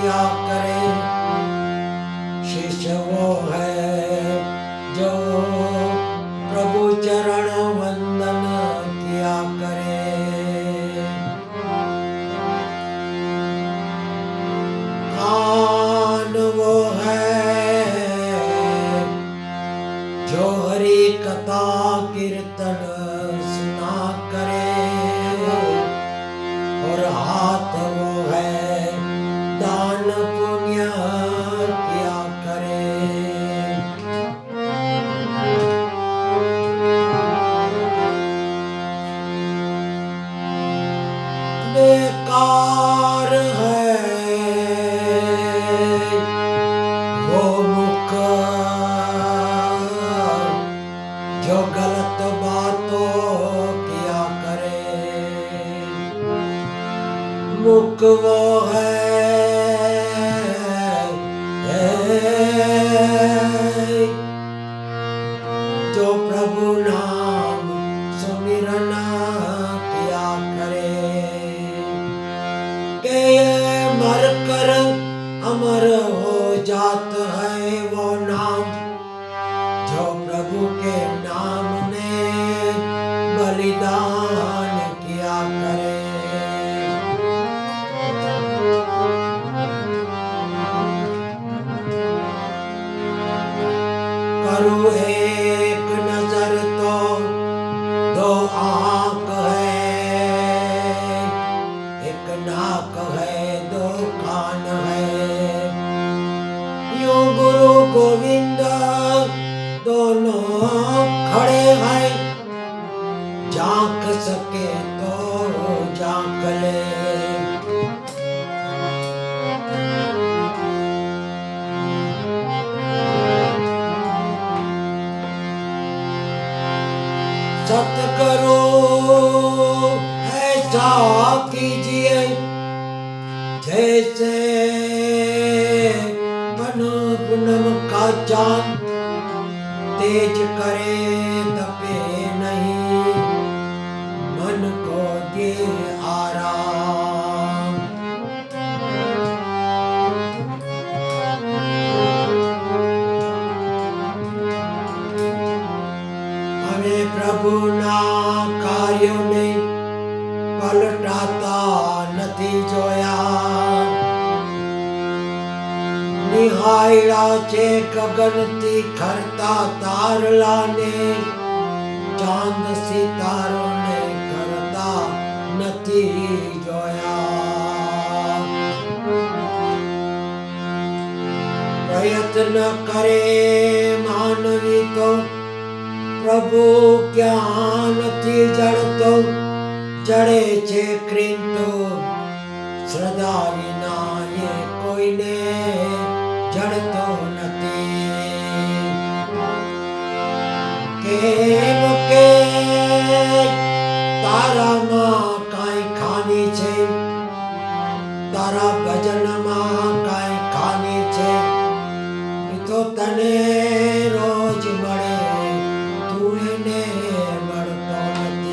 किया करे। शिष्य वो है जो प्रभु चरण वंदन किया करे। कान वो है जो हरि कथा कीर्तन सुना करे। और हाथ वो है दान पुण्य किया करे। बेकार है वो मुख जो गलत बातों किया करे। मुख वो है जो प्रभु नाम सुमिरन किया करे। के ये मर कर अमर हो जात है वो नाम जो प्रभु के नाम ने बलिदान किया करे। करू एक नजर तो दो आंख है। एक नाक है दो कान है। यूं गुरु गोविंद दोनों खड़े हैं। झांक सके तो झांक ले। सतगुरु ऐसा कीजिए जैसे मन का जान तेज करे तपे नहीं मन को दे आराम। हमें प्रभु ना कार्यों में पलटाता નથી જોયા। નિહાળ્યા છે ગગનથી ખરતા તારલાને ચાંદ સિતારોને કરતા નથી જોયા। પ્રયત્ન કરે માનવી તો પ્રભુ ક્યાં નથી જડતો। જડે છે ક્રિંતો શ્રદ્ધા વિના એ કોઈને જડતો નથી। કેમ કે તારામાં કાંઈ ખામી છે। તારા ભજનમાં કાંઈ ખામી છે। એ તો તને રોજ મળે તું એને મળતો નથી।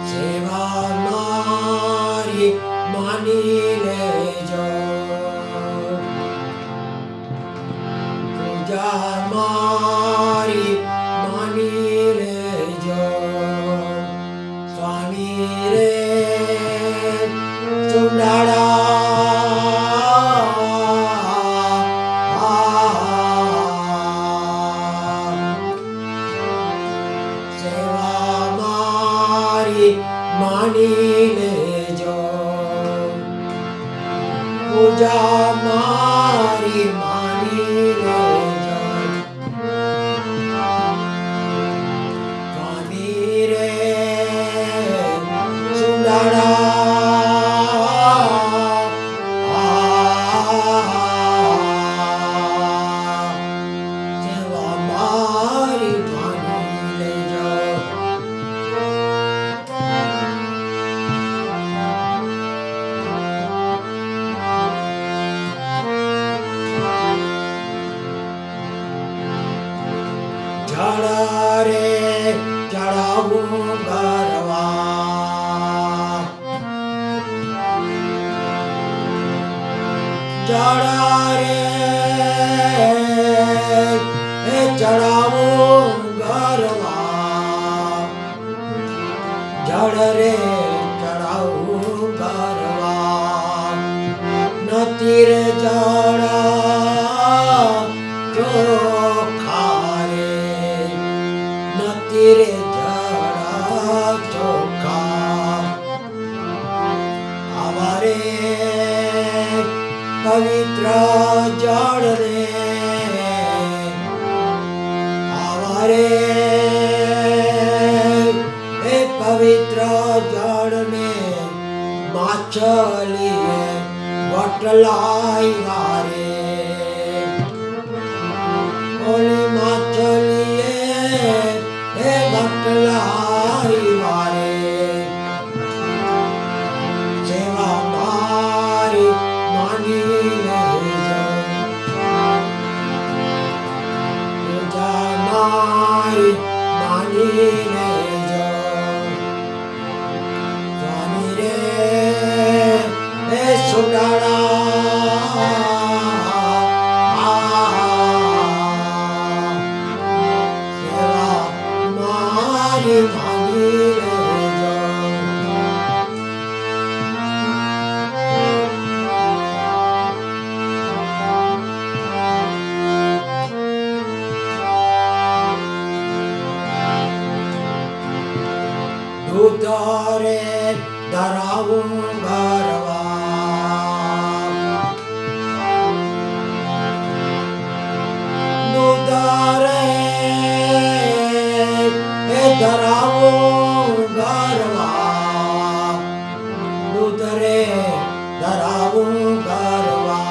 સેવા મારી માની લેજો। પૂજા મારી માની લેજો। સ્વામી રે ચુંડાળા સેવા મારી માની લેજો। પૂજા મારી માની લેજો। સ્વામી રે ચુંડાળા સેવા મારી માની લેજો। જડા રે ચડાવું ગરવા જડ રે ચડાવું ગરવા નથી રે જડા ચોખા રે નથી રે જડા ચોખા આવા રે પવિત્ર જળ રે આવા રે એ પવિત્ર જળ ને માછલીએ વટલાવ્યા રે ઓલી માછલીએ એ વટલાવ્યા રે સેવા મારી માની લેજો પૂજા મારી માની લેજો સ્વામી રે એ સુડાળા સેવા મારી માની લેજો દૂધ રે ધરાવું ભરવા દૂધ રે ધરાવું ભરવા દૂધ રે ધરાવું ભરવા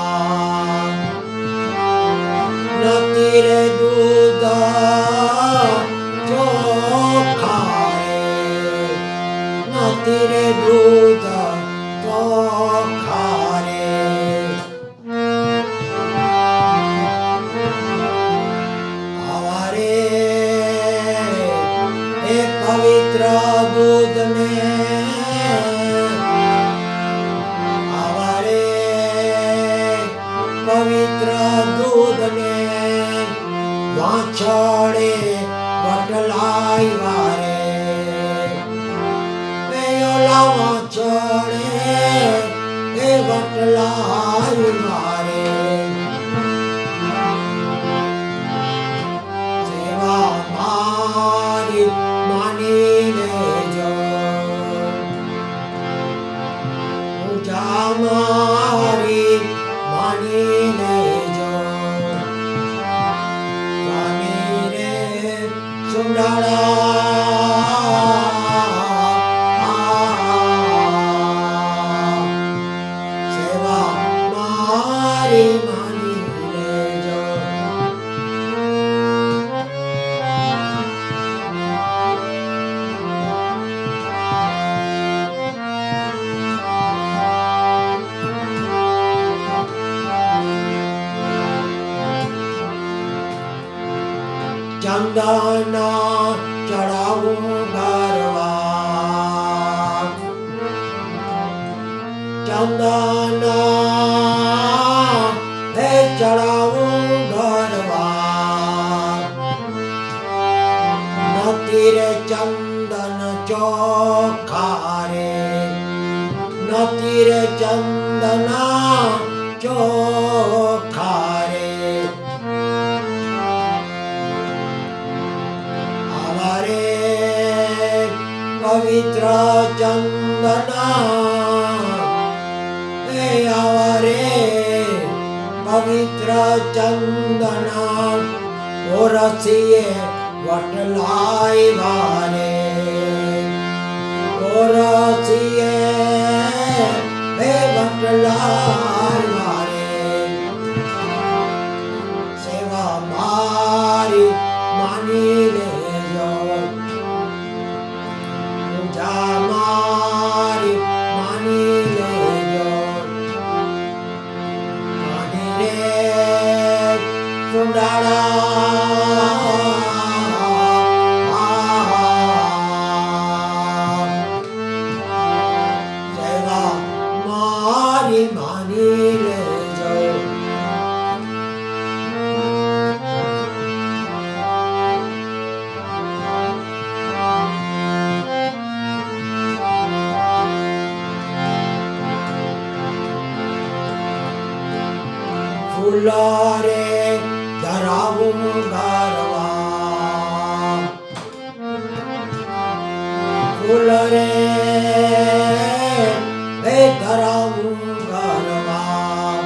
નથી રે દૂધ ચોખા નથી રે દૂધ ચોખા રે આવા રે એ પવિત્ર દૂધ ને આવા રે પવિત્ર દૂધ ને વાછડે વટલાવ્યા રે વાછડે એ વટલાવ્યા રે સેવા મારી માની લેજો પૂજા મારી માની લેજો સ્વામી રે સુંદરા સેવા મારી માની લેજો ચંદન ચડાવું ભરવા ચંદન હે ચડાવું ભરવા નથી રે ચંદન ચોખા રે નથી રે ચંદન ચોખા રે આવા રે પવિત્ર ચંદન એ આવા રે પવિત્ર ચંદન ઓરસીએ વટલાવ્યા રે ઓરસીએ એ વટલાવ્યા રે સેવા મારી માની લેજો પૂજા મારી માની લેજો માની રે સુંદરા સેવા મારી માની લેજો ફૂલ રે ધરાવું ગરવા ફૂલ રે ધરાવું ગરવા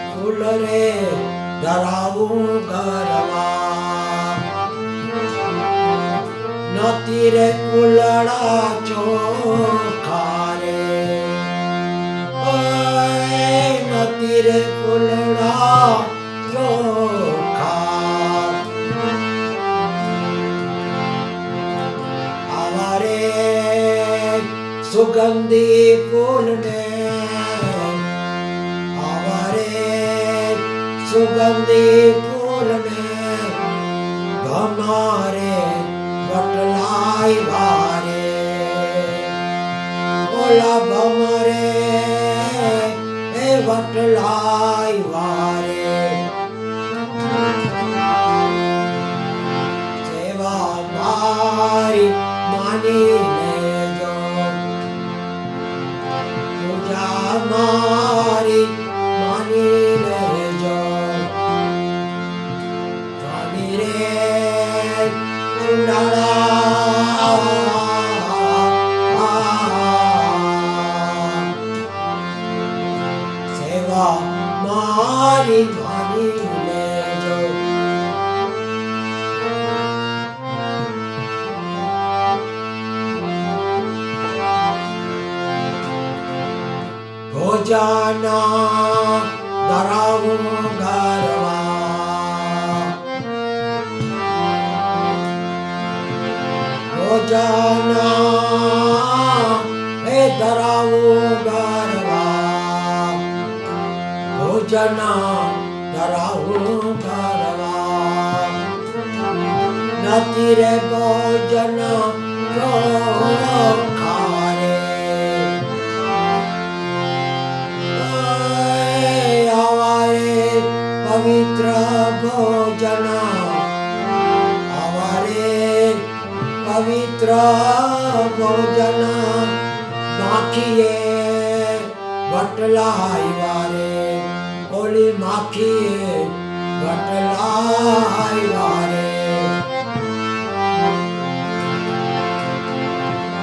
ફૂલ રે ધરાવું ગરવા નથી રે ફૂલડા ચોખા રે નથી રે ફૂલડા ચોખા આવા રે સુગંધી ફૂલને આવા રે સુગંધી ફૂલને ગમારે વટલાઈ વારે ઓલા ભમરે એ વટલાઈ વારે સેવા મારી માની લેજો પૂજા મારી માની લેજો સ્વામી રે સેવા મારી માની લેજો ભોજના ધરાવું ગરવા ભોજના એ ધરાવું ગરવા ભોજના ધરાવું ગરવા નથી રે ભોજન ચોખા રે આવા રે પવિત્ર ભોજન આવા રે પવિત્ર ભોજન માખીએ વટલાઈ વારે ઓલી માખીએ વટલાઈ વારે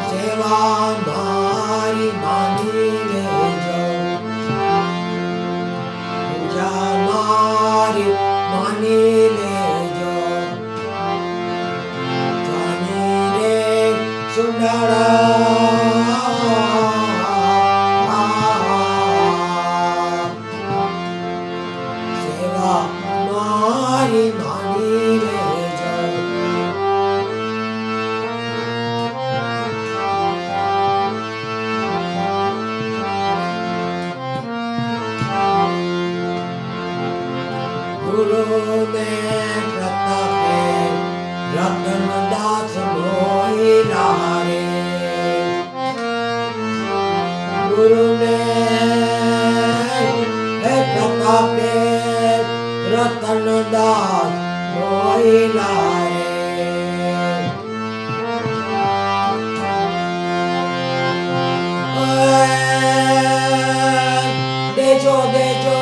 સેવા મારી માની લેજો પૂજા મારી માની લેજો સેવા મારી માની લેજો ગુરુને પ્રતાપે રતનદાસ મોઈલા રે ગુરુને પ્રતાપે રતનદાસ મોઈલા રે દેજો દેજો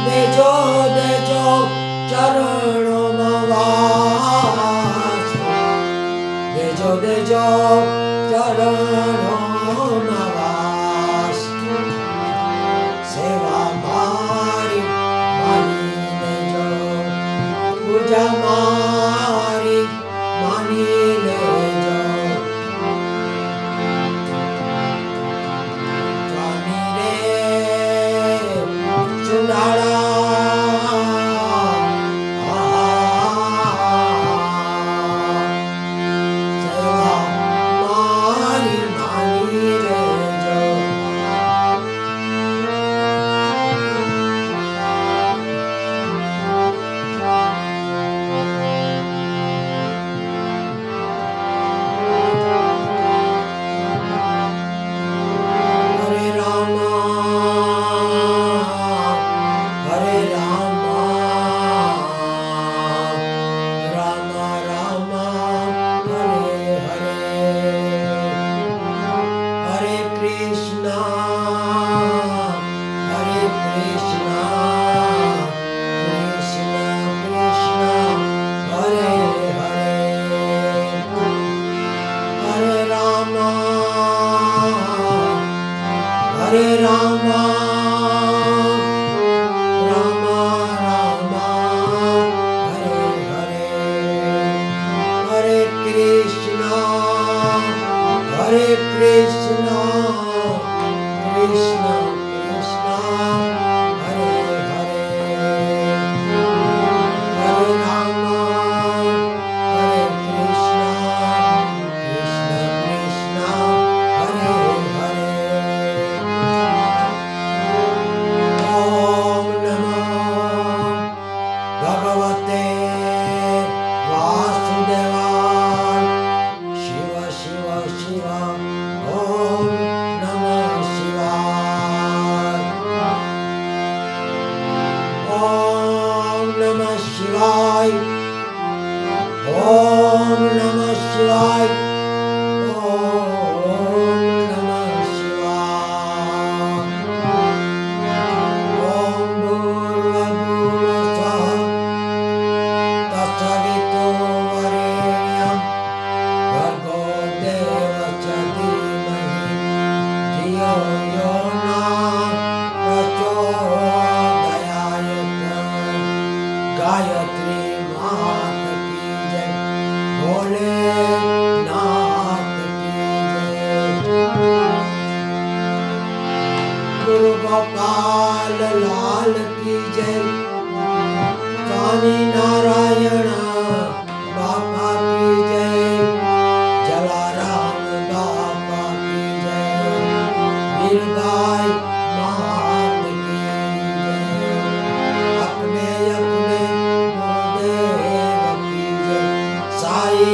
દેજો દેજો ચરણોમાં વાસ દેજો દેજો ચરણોમાં વાસ સેવા મારી માની લેજો પૂજા મારી માની લેજો સ્વામી રે સુનાળા સેવા મારી માની Hare Rama, Rama Rama, Hare Hare, Hare Krishna, Hare Krishna, Krishna Krishna, Hare Hare, Hare Rama, Hare Krishna, Krishna Krishna, Hare Hare. Om Namah Bhagavate Vasudevaya. Shiva Shiva Shiva. Om Namah Shivaya. Om Namah Shivaya. Om Namah Shivaya. Om Namah Shivaya. Om Bhurvabhuvasvaha Tatsavituvarenyam Bhargo Devasya Dhimahi Dhiyo Yo Na Prachodayayata. Gayatri Mahat Ki Jai, Bholenath Ki Jai. Guru Gopal Lal Ki Jai, Swami Narayana Baba Ki Jai, Jalaram Baba Ki Jai, Virgai Mahat Ki Jai, Akme Akme Gurudev Ki Jai, Sai